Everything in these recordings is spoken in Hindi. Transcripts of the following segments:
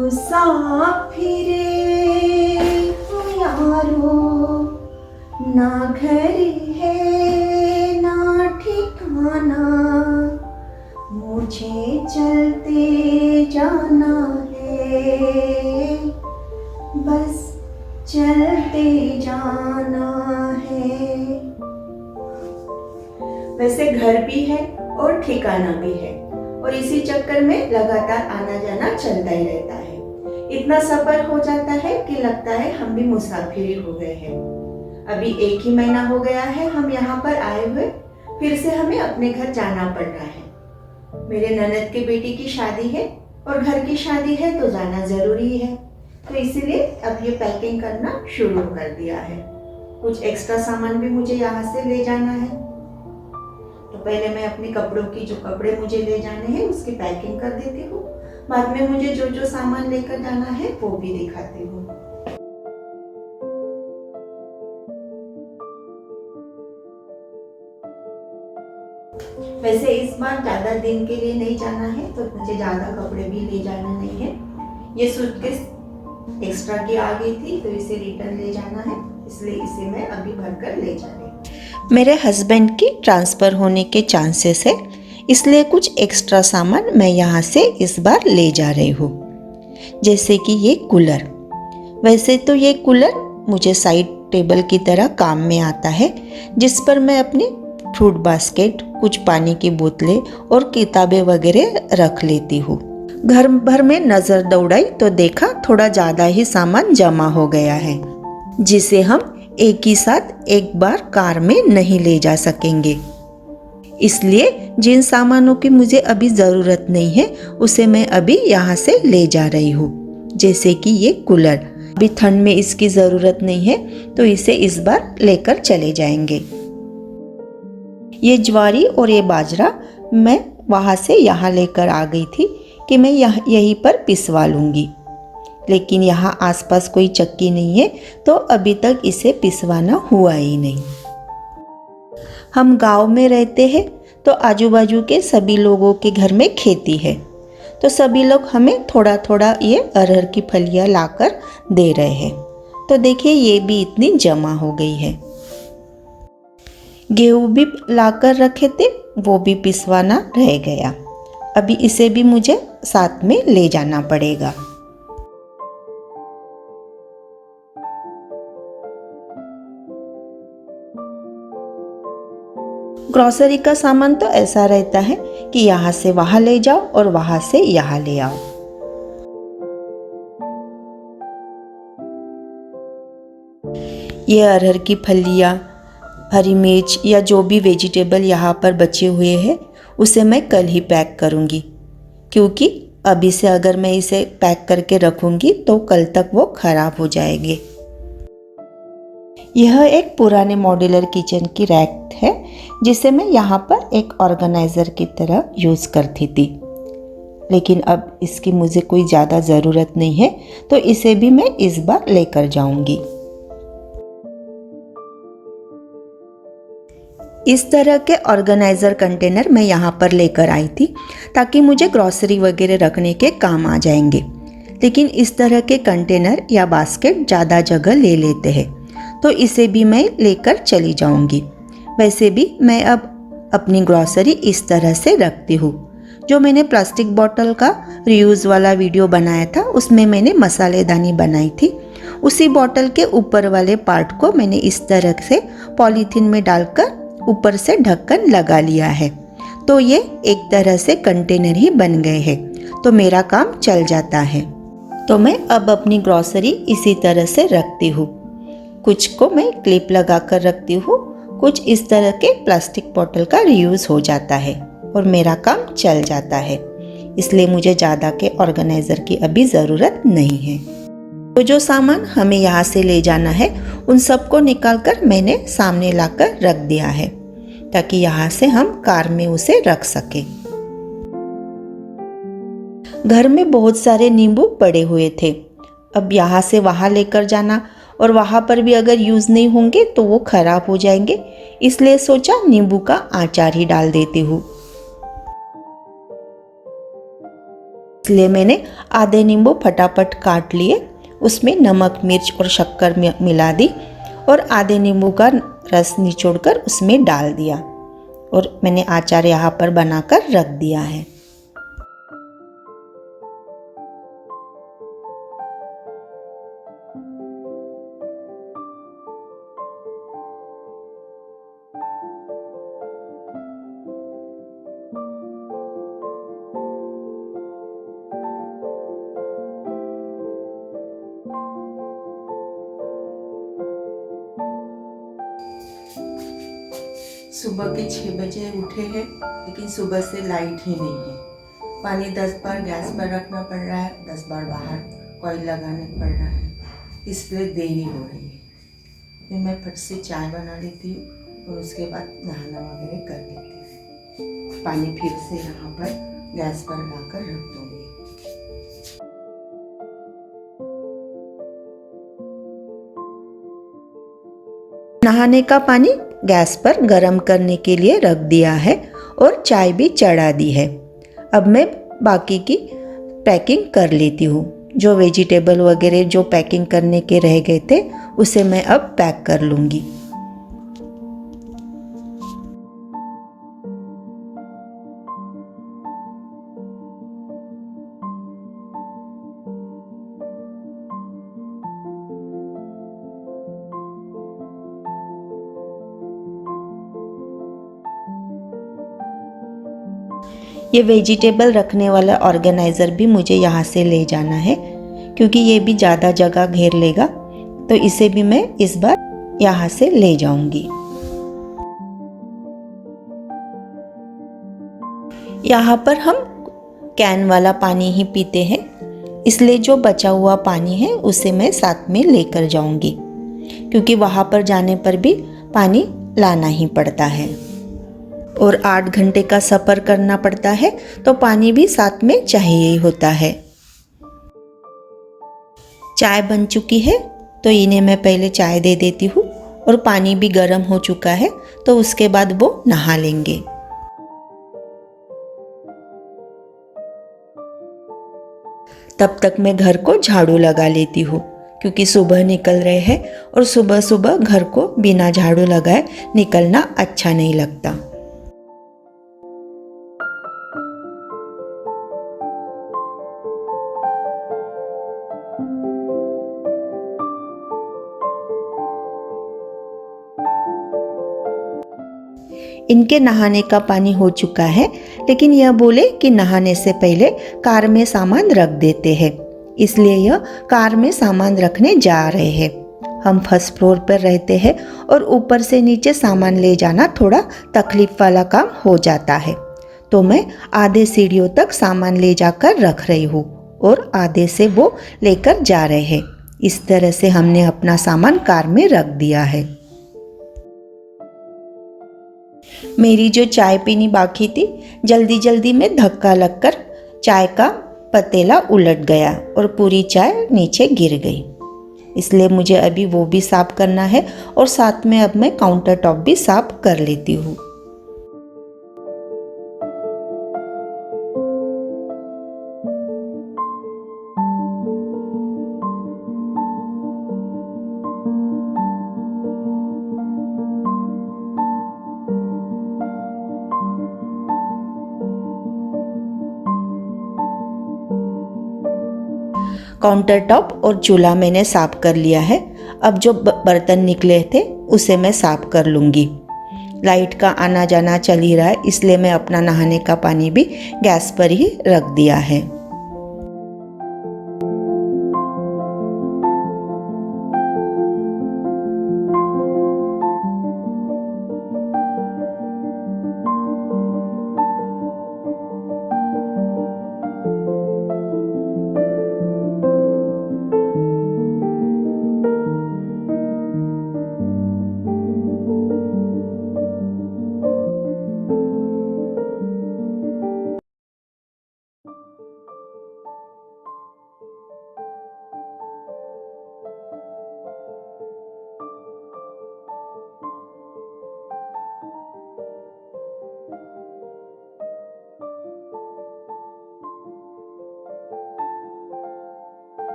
मुसाफिरे हो यारो, ना घर है ना ठिकाना, मुझे चलते जाना है, बस चलते जाना है। वैसे घर भी है और ठिकाना भी है, और इसी चक्कर में लगातार आना जाना चलता ही रहता है। इतना सफर हो जाता है कि लगता है हम भी मुसाफिर हो गए हैं। अभी 1 ही महीना हो गया है हम यहाँ पर आए हुए, फिर से हमें अपने घर जाना पड़ रहा है। मेरे ननद के बेटी की शादी है और घर की शादी है तो जाना जरूरी है, तो इसीलिए अब ये पैकिंग करना शुरू कर दिया है। कुछ एक्स्ट्रा सामान भी मुझे यहाँ से ले जाना है, तो पहले मैं अपने कपड़ों की जो कपड़े मुझे ले जाने हैं उसकी पैकिंग कर देती हूँ। बाद में मुझे जो जो सामान लेकर जाना है वो भी दिखाती हूँ। वैसे इस बार ज्यादा दिन के लिए नहीं जाना है, तो मुझे ज्यादा कपड़े भी ले जाना नहीं है। ये सूटकेस एक्स्ट्रा की आ गई थी तो इसे रिटर्न ले जाना है, इसलिए इसे मैं अभी भरकर ले जा रही हूँ। मेरे हस्बैंड की ट्रांसफ़र होने के चांसेस है, इसलिए कुछ एक्स्ट्रा सामान मैं यहाँ से इस बार ले जा रही हूँ। जैसे कि ये कूलर। वैसे तो ये कूलर मुझे साइड टेबल की तरह काम में आता है, जिस पर मैं अपनी फ्रूट बास्केट, कुछ पानी की बोतलें और किताबें वगैरह रख लेती हूँ। घर भर में नज़र दौड़ाई तो देखा थोड़ा ज़्यादा ही सामान जमा हो गया है, जिसे हम एक ही साथ एक बार कार में नहीं ले जा सकेंगे। इसलिए जिन सामानों की मुझे अभी ज़रूरत नहीं है उसे मैं अभी यहाँ से ले जा रही हूँ। जैसे कि ये कूलर, अभी ठंड में इसकी ज़रूरत नहीं है तो इसे इस बार लेकर चले जाएंगे। ये ज्वारी और ये बाजरा मैं वहाँ से यहाँ लेकर आ गई थी कि मैं यहीं पर पिसवा लूँगी, लेकिन यहाँ आसपास कोई चक्की नहीं है तो अभी तक इसे पिसवाना हुआ ही नहीं। हम गांव में रहते हैं तो आजू बाजू के सभी लोगों के घर में खेती है, तो सभी लोग हमें थोड़ा थोड़ा ये अरहर की फलियाँ लाकर दे रहे हैं। तो देखिए ये भी इतनी जमा हो गई है। गेहूँ भी लाकर रखे थे, वो भी पिसवाना रह गया। अभी इसे भी मुझे साथ में ले जाना पड़ेगा। ग्रोसरी का सामान तो ऐसा रहता है कि यहाँ से वहाँ ले जाओ और वहाँ से यहाँ ले आओ। ये अरहर की फलियाँ, हरी मिर्च या जो भी वेजिटेबल यहाँ पर बचे हुए हैं उसे मैं कल ही पैक करूँगी, क्योंकि अभी से अगर मैं इसे पैक करके रखूँगी तो कल तक वो ख़राब हो जाएंगे। यह एक पुराने मॉड्यूलर किचन की रैक है, जिसे मैं यहाँ पर एक ऑर्गेनाइज़र की तरह यूज़ करती थी, लेकिन अब इसकी मुझे कोई ज़्यादा ज़रूरत नहीं है तो इसे भी मैं इस बार लेकर जाऊँगी। इस तरह के ऑर्गेनाइज़र कंटेनर मैं यहाँ पर लेकर आई थी ताकि मुझे ग्रॉसरी वगैरह रखने के काम आ जाएंगे, लेकिन इस तरह के कंटेनर या बास्केट ज़्यादा जगह ले लेते हैं, तो इसे भी मैं लेकर चली जाऊंगी। वैसे भी मैं अब अपनी ग्रॉसरी इस तरह से रखती हूँ। जो मैंने प्लास्टिक बॉटल का रीयूज़ वाला वीडियो बनाया था उसमें मैंने मसालेदानी बनाई थी, उसी बॉटल के ऊपर वाले पार्ट को मैंने इस तरह से पॉलीथीन में डालकर ऊपर से ढक्कन लगा लिया है, तो ये एक तरह से कंटेनर ही बन गए हैं, तो मेरा काम चल जाता है। तो मैं अब अपनी ग्रॉसरी इसी तरह से रखती हूँ। कुछ को मैं क्लिप लगा कर रखती हूँ, कुछ इस तरह के प्लास्टिक बॉटल का रीयूज़ हो जाता है और मेरा काम चल जाता है, इसलिए मुझे ज़्यादा के ऑर्गेनाइज़र की अभी ज़रूरत नहीं है। तो जो सामान हमें यहाँ से ले जाना है उन सबको निकाल कर मैंने सामने लाकर रख दिया है, ताकि यहाँ से हम कार में उसे रख सके। घर में बहुत सारे नींबू पड़े हुए थे, अब यहाँ से वहाँ लेकर जाना और वहाँ पर भी अगर यूज़ नहीं होंगे तो वो ख़राब हो जाएंगे, इसलिए सोचा नींबू का अचार ही डाल देती हूँ। इसलिए मैंने आधे नींबू फटाफट काट लिए, उसमें नमक मिर्च और शक्कर मिला दी और आधे नींबू का रस निचोड़कर उसमें डाल दिया और मैंने अचार यहाँ पर बनाकर रख दिया है। सुबह के 6 बजे उठे हैं, लेकिन सुबह से लाइट ही नहीं है। पानी 10 बार गैस पर रखना पड़ रहा है, 10 बार बाहर कॉइल लगाने पड़ रहा है, इसलिए देरी हो रही है। फिर मैं फट से चाय बना लेती हूँ और उसके बाद नहाना वगैरह कर लेती हूँ। पानी फिर से यहाँ पर गैस पर लाकर रख दूँगी। नहाने का पानी गैस पर गर्म करने के लिए रख दिया है और चाय भी चढ़ा दी है। अब मैं बाकी की पैकिंग कर लेती हूँ। जो वेजिटेबल वगैरह जो पैकिंग करने के रह गए थे उसे मैं अब पैक कर लूँगी। ये वेजिटेबल रखने वाला ऑर्गेनाइज़र भी मुझे यहाँ से ले जाना है, क्योंकि ये भी ज़्यादा जगह घेर लेगा, तो इसे भी मैं इस बार यहाँ से ले जाऊंगी। यहाँ पर हम कैन वाला पानी ही पीते हैं, इसलिए जो बचा हुआ पानी है उसे मैं साथ में लेकर जाऊंगी, क्योंकि वहाँ पर जाने पर भी पानी लाना ही पड़ता है और 8 घंटे का सफ़र करना पड़ता है, तो पानी भी साथ में चाहिए ही होता है। चाय बन चुकी है, तो इन्हें मैं पहले चाय दे देती हूँ और पानी भी गर्म हो चुका है, तो उसके बाद वो नहा लेंगे। तब तक मैं घर को झाड़ू लगा लेती हूँ, क्योंकि सुबह निकल रहे हैं और सुबह सुबह घर को बिना झाड़ू लगाए निकलना अच्छा नहीं लगता। इनके नहाने का पानी हो चुका है, लेकिन यह बोले कि नहाने से पहले कार में सामान रख देते हैं, इसलिए यह कार में सामान रखने जा रहे हैं। हम फर्स्ट फ्लोर पर रहते हैं और ऊपर से नीचे सामान ले जाना थोड़ा तकलीफ वाला काम हो जाता है, तो मैं आधे सीढ़ियों तक सामान ले जाकर रख रही हूँ और आधे से वो लेकर जा रहे हैं। इस तरह से हमने अपना सामान कार में रख दिया है। मेरी जो चाय पीनी बाकी थी, जल्दी जल्दी में धक्का लगकर चाय का पतीला उलट गया और पूरी चाय नीचे गिर गई, इसलिए मुझे अभी वो भी साफ करना है और साथ में अब मैं काउंटर टॉप भी साफ कर लेती हूँ। काउंटर टॉप और चूल्हा मैंने साफ कर लिया है। अब जो बर्तन निकले थे उसे मैं साफ कर लूँगी। लाइट का आना जाना चल ही रहा है, इसलिए मैं अपना नहाने का पानी भी गैस पर ही रख दिया है।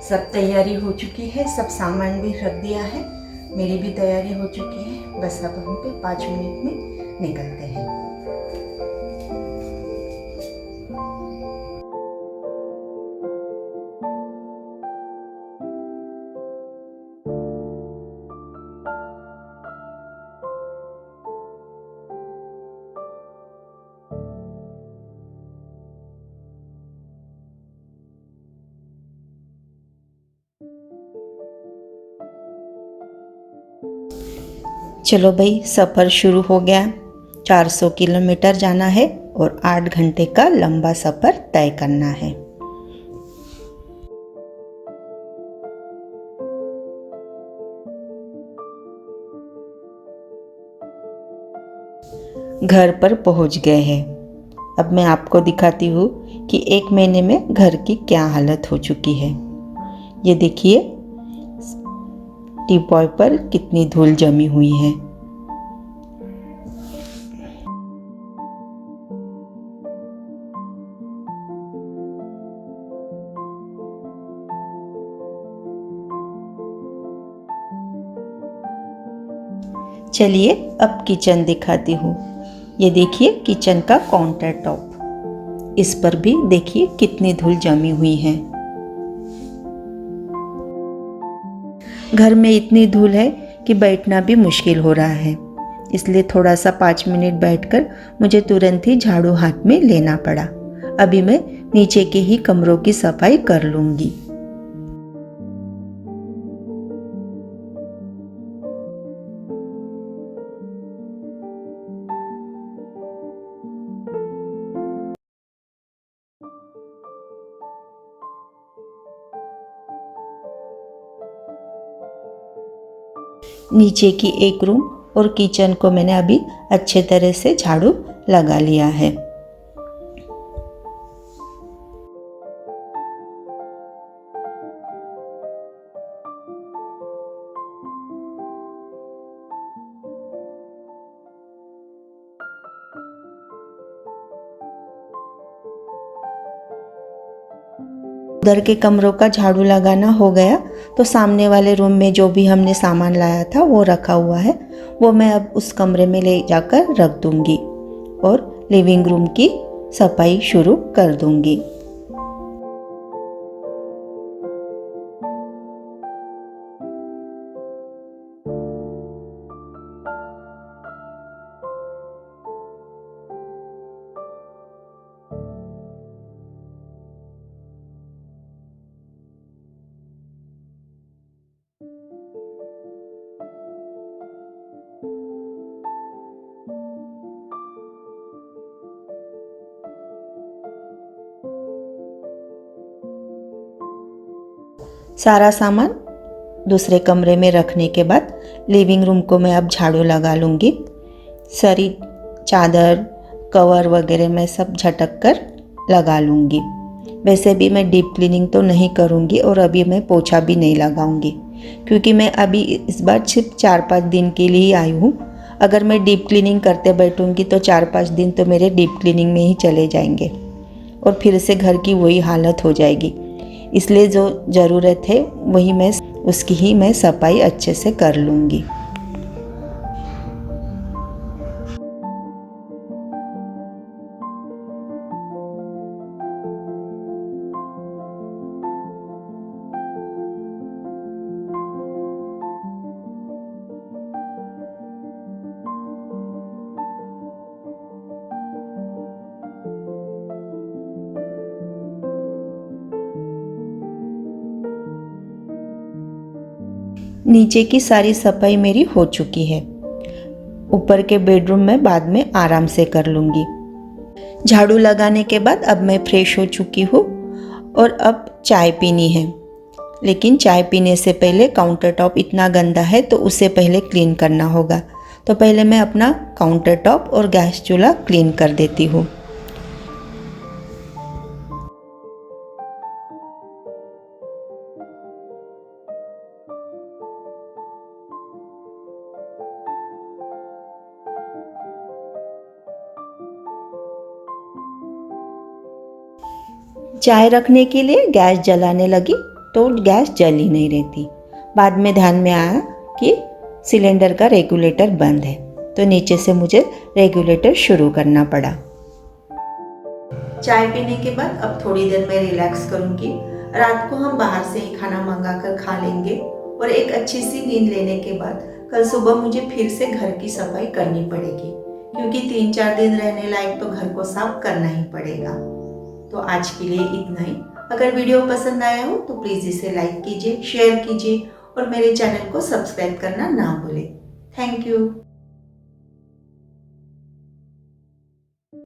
सब तैयारी हो चुकी है, सब सामान भी रख दिया है, मेरी भी तैयारी हो चुकी है। बस अब हम पे 5 मिनट में निकलते हैं। चलो भाई, सफ़र शुरू हो गया। 400 किलोमीटर जाना है और 8 घंटे का लंबा सफ़र तय करना है। घर पर पहुंच गए हैं। अब मैं आपको दिखाती हूँ कि 1 महीने में घर की क्या हालत हो चुकी है। ये देखिए, टीपॉय पर कितनी धूल जमी हुई है। चलिए अब किचन दिखाती हूँ। ये देखिए किचन का काउंटर टॉप, इस पर भी देखिए कितनी धूल जमी हुई है। घर में इतनी धूल है कि बैठना भी मुश्किल हो रहा है, इसलिए थोड़ा सा 5 मिनट बैठकर मुझे तुरंत ही झाड़ू हाथ में लेना पड़ा। अभी मैं नीचे के ही कमरों की सफाई कर लूँगी। नीचे की एक रूम और किचन को मैंने अभी अच्छे तरह से झाड़ू लगा लिया है। उधर के कमरों का झाड़ू लगाना हो गया तो सामने वाले रूम में जो भी हमने सामान लाया था वो रखा हुआ है, वो मैं अब उस कमरे में ले जाकर रख दूंगी और लिविंग रूम की सफाई शुरू कर दूंगी। सारा सामान दूसरे कमरे में रखने के बाद लिविंग रूम को मैं अब झाड़ू लगा लूँगी। सारी चादर कवर वगैरह मैं सब झटक कर लगा लूँगी। वैसे भी मैं डीप क्लीनिंग तो नहीं करूँगी और अभी मैं पोछा भी नहीं लगाऊँगी, क्योंकि मैं अभी इस बार सिर्फ 4-5 दिन के लिए ही आई हूँ। अगर मैं डीप क्लीनिंग करते बैठूँगी तो 4-5 दिन तो मेरे डीप क्लीनिंग में ही चले जाएंगे और फिर से घर की वही हालत हो जाएगी। इसलिए जो ज़रूरत है वही उसकी ही मैं सफाई अच्छे से कर लूँगी। नीचे की सारी सफाई मेरी हो चुकी है। ऊपर के बेडरूम में बाद में आराम से कर लूँगी। झाड़ू लगाने के बाद अब मैं फ्रेश हो चुकी हूँ और अब चाय पीनी है। लेकिन चाय पीने से पहले काउंटर टॉप इतना गंदा है तो उसे पहले क्लीन करना होगा। तो पहले मैं अपना काउंटर टॉप और गैस चूल्हा क्लीन कर देती हूँ। चाय रखने के लिए गैस जलाने लगी तो गैस जल ही नहीं रही थी। बाद में ध्यान में आया कि सिलेंडर का रेगुलेटर बंद है, तो नीचे से मुझे रेगुलेटर शुरू करना पड़ा। चाय पीने के बाद अब थोड़ी देर में रिलैक्स करूंगी। रात को हम बाहर से ही खाना मंगा कर खा लेंगे और एक अच्छी सी नींद लेने के बाद कल सुबह मुझे फिर से घर की सफाई करनी पड़ेगी, क्योंकि 3-4 दिन रहने लायक तो घर को साफ करना ही पड़ेगा। तो आज के लिए इतना ही। अगर वीडियो पसंद आया हो तो प्लीज़ इसे लाइक कीजिए, शेयर कीजिए और मेरे चैनल को सब्सक्राइब करना ना भूलें। Thank you.